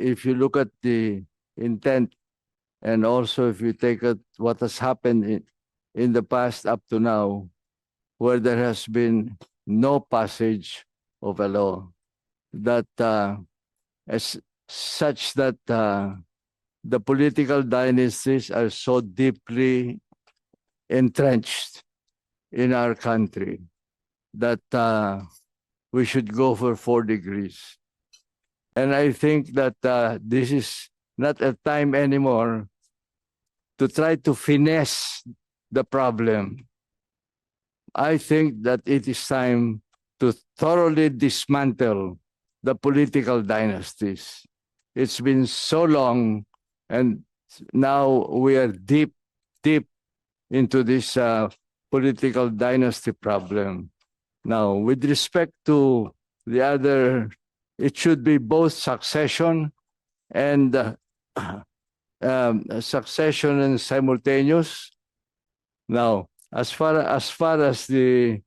if you look at the intent, and also if you take at what has happened in the past up to now, where there has been no passage of a law that as such that the political dynasties are so deeply entrenched in our country that we should go for 4 degrees. And I think that this is not a time anymore to try to finesse the problem. I think that it is time to thoroughly dismantle the political dynasties. It's been so long, and now we are deep into this political dynasty problem. Now, with respect to the other, it should be both succession and succession and simultaneous. Now, as far as the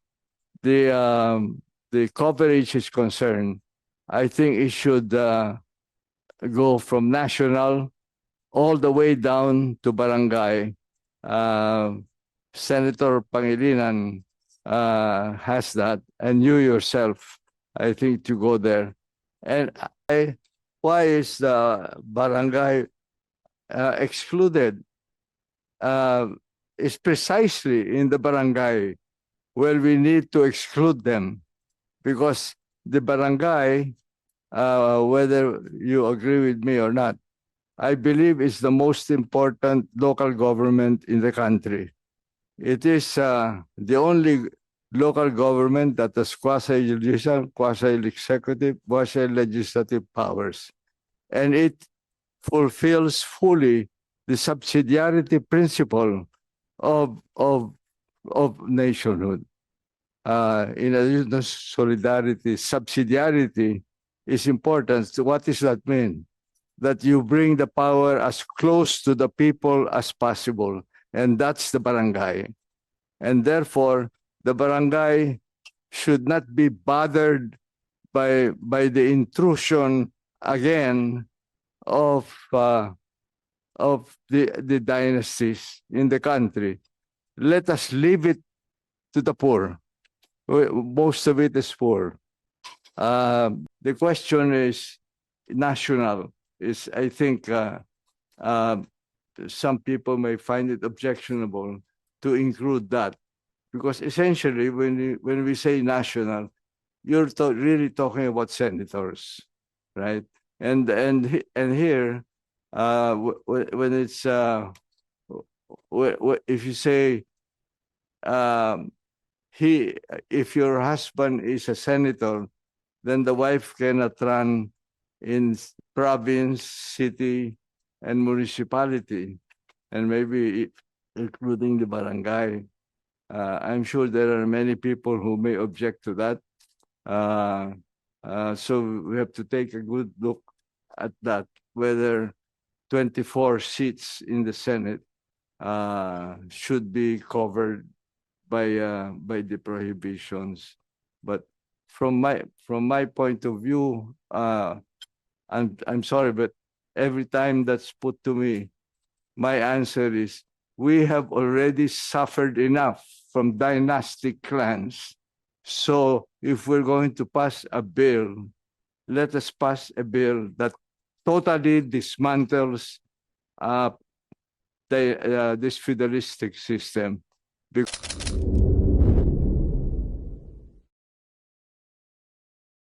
coverage is concerned, I think it should go from national all the way down to barangay. Senator Pangilinan has that, and you yourself, I think, to go there. And why is the barangay excluded? Is precisely in the barangay where we need to exclude them, because the barangay, whether you agree with me or not, I believe is the most important local government in the country. It is the only local government that has quasi-judicial, quasi-executive, quasi-legislative powers. And it fulfills fully the subsidiarity principle of nationhood. In addition to solidarity, subsidiarity is important. So what does that mean? That you bring the power as close to the people as possible. And that's the barangay. And therefore, the barangay should not be bothered by the intrusion again of the dynasties in the country. Let us leave it to the poor. Most of it is poor. The question is national. Is, I think some people may find it objectionable to include that, because essentially when we say national, you're really talking about senators, right? And here, when it's if you say if your husband is a senator, then the wife cannot run in province, city, and municipality, and maybe including the barangay. I'm sure there are many people who may object to that. So we have to take a good look at that, whether 24 seats in the Senate should be covered by the prohibitions. But from my point of view, I'm sorry, but every time that's put to me, my answer is we have already suffered enough from dynastic clans. So if we're going to pass a bill, let us pass a bill that totally dismantles this feudalistic system.